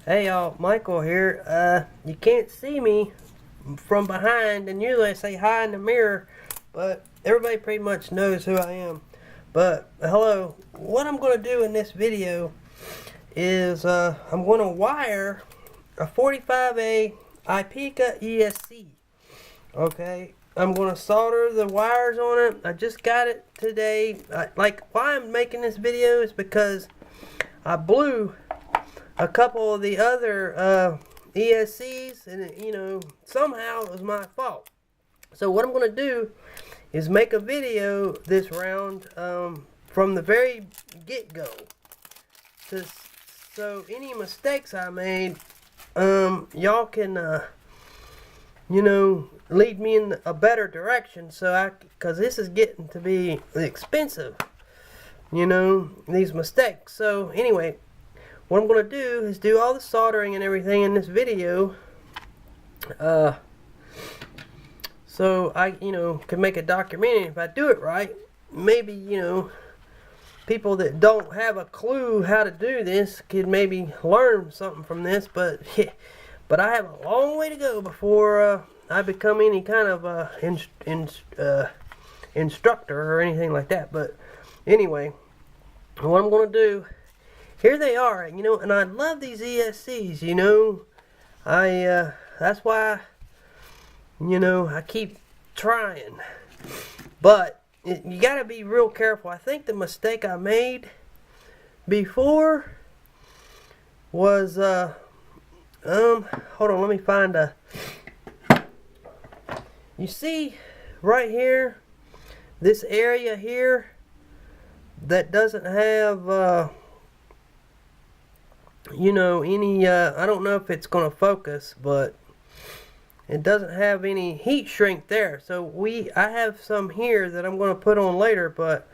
Hey y'all, Michael here. You can't see me from behind, and usually I say hi in the mirror, but everybody pretty much knows who I am. But hello, what I'm going to do in this video is I'm going to wire a 45A IPECA ESC. Okay, I'm going to solder the wires on it. I just got it today. Why I'm making this video is because I blew a couple of the other ESCs, and somehow it was my fault. So what I'm going to do is make a video this round from the very get-go. So any mistakes I made, y'all can lead me in a better direction. Because this is getting to be expensive, these mistakes. So anyway, what I'm going to do is do all the soldering and everything in this video, so I, can make a documentary. If I do it right, maybe, people that don't have a clue how to do this could maybe learn something from this. But I have a long way to go before I become any kind of instructor or anything like that. But anyway, what I'm going to do, here they are, and I love these ESCs, that's why, I keep trying. But you gotta be real careful. I think the mistake I made before was, hold on, let me find you see, right here, this area here, that doesn't have, any, I don't know if it's going to focus, but it doesn't have any heat shrink there. So I have some here that I'm going to put on later, but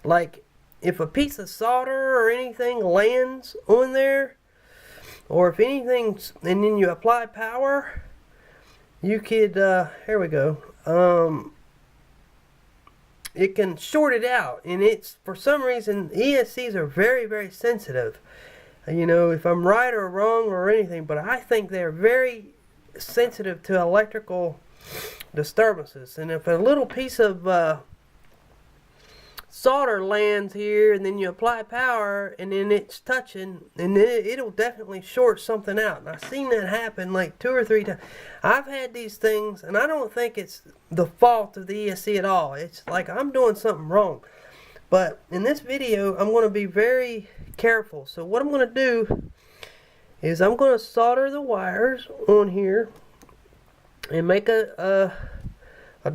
like if a piece of solder or anything lands on there, or if anything, and then you apply power, you could, here we go, it can short it out. And it's, for some reason, ESCs are very, very sensitive. If I'm right or wrong or anything, but I think they're very sensitive to electrical disturbances. And if a little piece of solder lands here, and then you apply power, and then it's touching, and then it'll definitely short something out. And I've seen that happen like 2 or 3 times. I've had these things, and I don't think it's the fault of the ESC at all. It's like I'm doing something wrong. But in this video, I'm going to be very careful. So what I'm going to do is I'm going to solder the wires on here and make a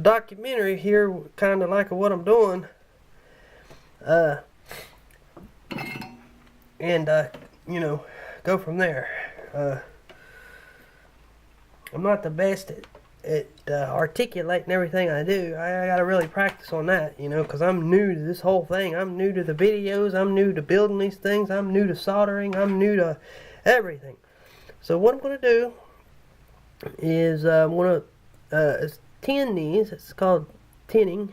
documentary here, kind of like what I'm doing. And go from there. I'm not the best at articulating everything I do. I gotta really practice on that, because I'm new to this whole thing. I'm new to the videos. I'm new to building these things. I'm new to soldering. I'm new to everything. So what I'm going to do is I'm going to tin these. It's called tinning.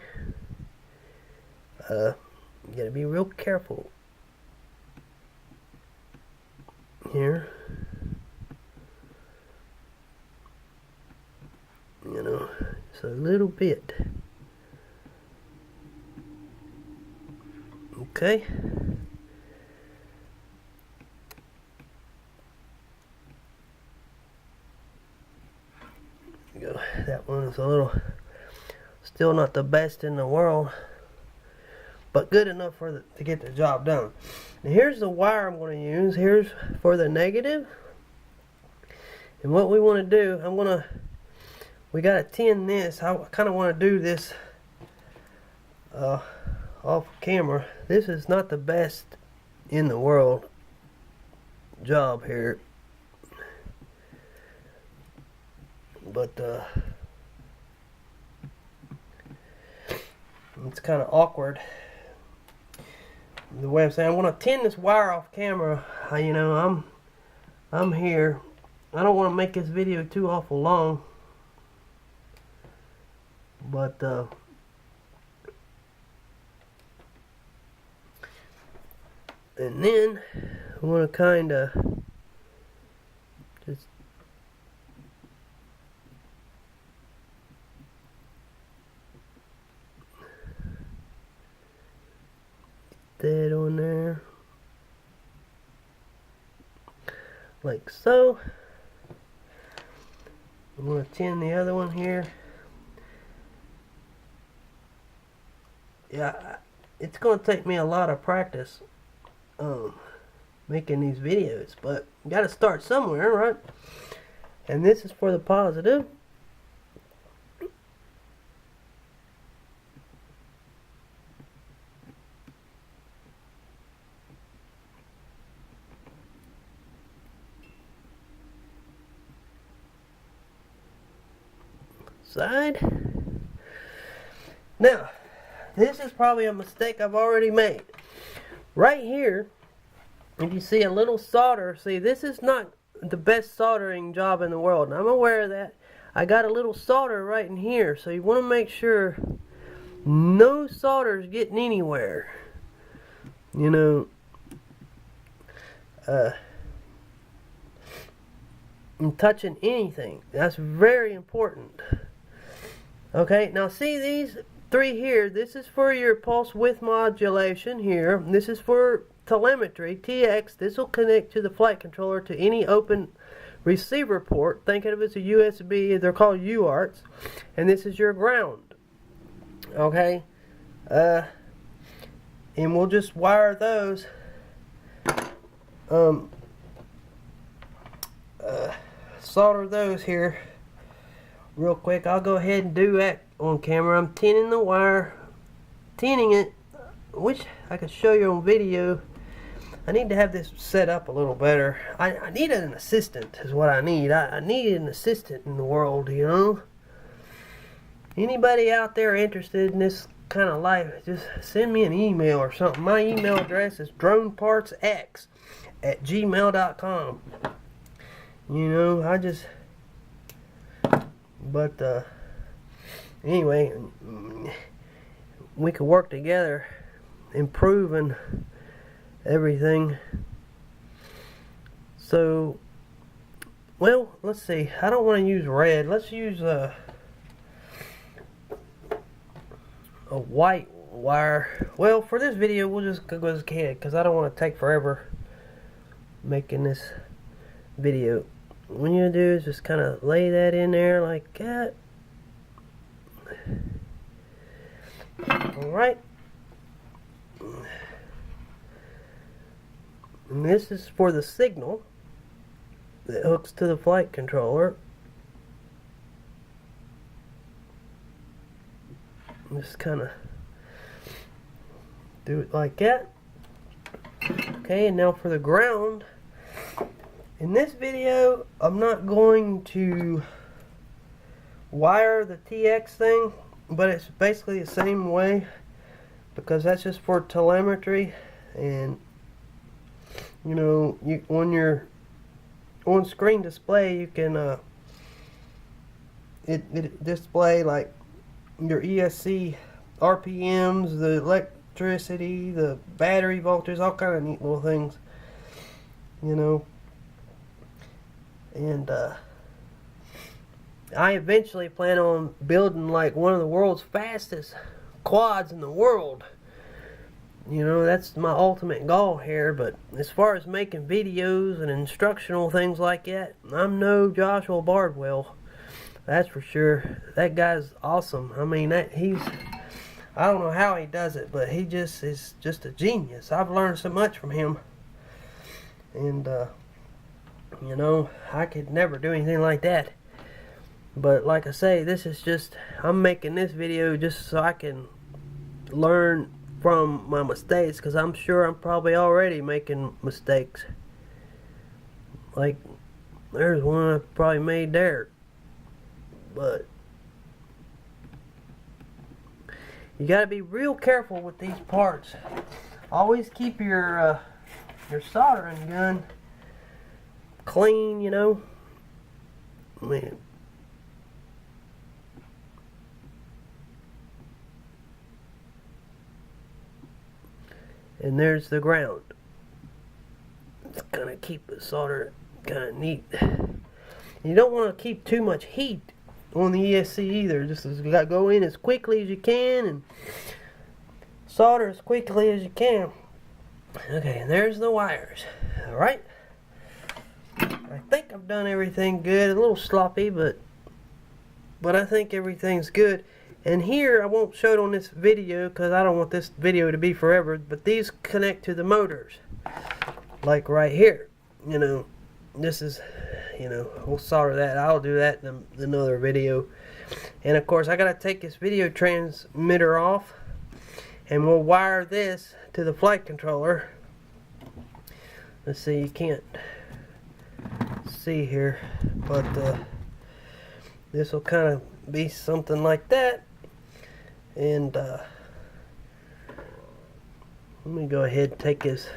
You gotta be real careful here. It's a little bit. Okay. There we go. That one is still not the best in the world, but good enough to get the job done. And here's the wire I'm going to use. Here's for the negative. And what we want to do, we got to tin this. I kind of want to do this off camera. This is not the best in the world job here, but it's kind of awkward the way I'm saying. I want to tin this wire off camera. I'm here. I don't want to make this video too awful long, but and then I want to kind of Just that on there, like so. I'm going to tin the other one here. Yeah, it's going to take me a lot of practice making these videos, but you got to start somewhere, right? And this is for the positive. Side. Now, this is probably a mistake I've already made. Right here, if you see a little solder, see, this is not the best soldering job in the world, and I'm aware of that. I got a little solder right in here, so you want to make sure no solder is getting anywhere. You know, and touching anything. That's very important. Okay, now see these three here. This is for your pulse width modulation here. This is for telemetry, TX. This will connect to the flight controller to any open receiver port. Think of it as a USB. They're called UARTs. And this is your ground. Okay, and we'll just wire those solder those here real quick. I'll go ahead and do that on camera. I'm tinning the wire, tinning it, which I can show you on video. I need to have this set up a little better. I need an assistant is what I need. I need an assistant in the world, you know. Anybody out there interested in this kind of life, just send me an email or something. My email address is dronepartsx@gmail.com. You know, but anyway, we could work together, improving everything. So, well, let's see. I don't want to use red. Let's use a white wire. Well, for this video, we'll just go as ahead because I don't want to take forever making this video. What you're gonna do is just kind of lay that in there like that. Alright. And this is for the signal that hooks to the flight controller. Just kind of do it like that. Okay, and now for the ground. In this video, I'm not going to wire the TX thing, but it's basically the same way because that's just for telemetry. And you know, on your on-screen display, you can it display like your ESC RPMs, the electricity, the battery voltage, all kind of neat little things, you know. And I eventually plan on building like one of the world's fastest quads in the world. You know, that's my ultimate goal here. But as far as making videos and instructional things like that, I'm no Joshua Bardwell. That's for sure. That guy's awesome. I mean, I don't know how he does it, but he just is just a genius. I've learned so much from him. And you know, I could never do anything like that. But like I say, this is just, I'm making this video just so I can learn from my mistakes, because I'm sure I'm probably already making mistakes. Like, there's one I probably made there. But you got to be real careful with these parts. Always keep your soldering gun clean, you know. Man. And there's the ground. It's gonna keep the solder kind of neat. And you don't want to keep too much heat on the ESC either. Just go in as quickly as you can and solder as quickly as you can. Okay, and there's the wires. Alright. I think I've done everything good. A little sloppy, but I think everything's good. And here, I won't show it on this video because I don't want this video to be forever, but these connect to the motors. Like right here. You know, this is, you know, we'll solder that. I'll do that in another video. And of course, I gotta take this video transmitter off, and we'll wire this to the flight controller. Let's see, you can't see here, but this will kind of be something like that. And let me go ahead and take this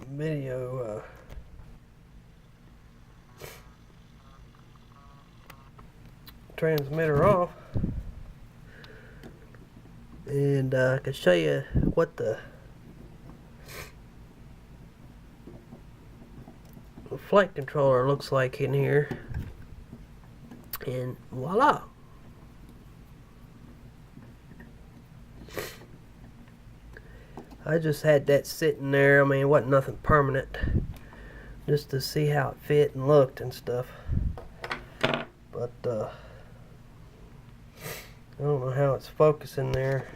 video transmitter off, and I can show you what the flight controller looks like in here, and voila. I just had that sitting there. I mean, it wasn't nothing permanent, just to see how it fit and looked and stuff. But I don't know how it's focusing there.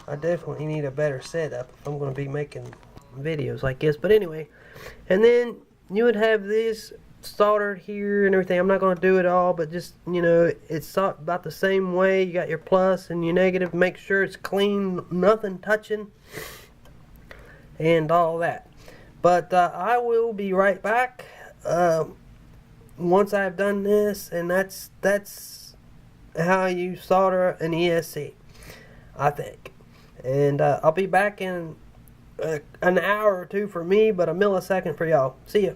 I definitely need a better setup if I'm going to be making videos like this. But anyway, and then you would have this soldered here and everything. I'm not going to do it all, but just, you know, it's about the same way. You got your plus and your negative. Make sure it's clean, nothing touching, and all that. But I will be right back once I've done this, and that's how you solder an ESC, I think. And I'll be back in an hour or two for me, but a millisecond for y'all. See ya.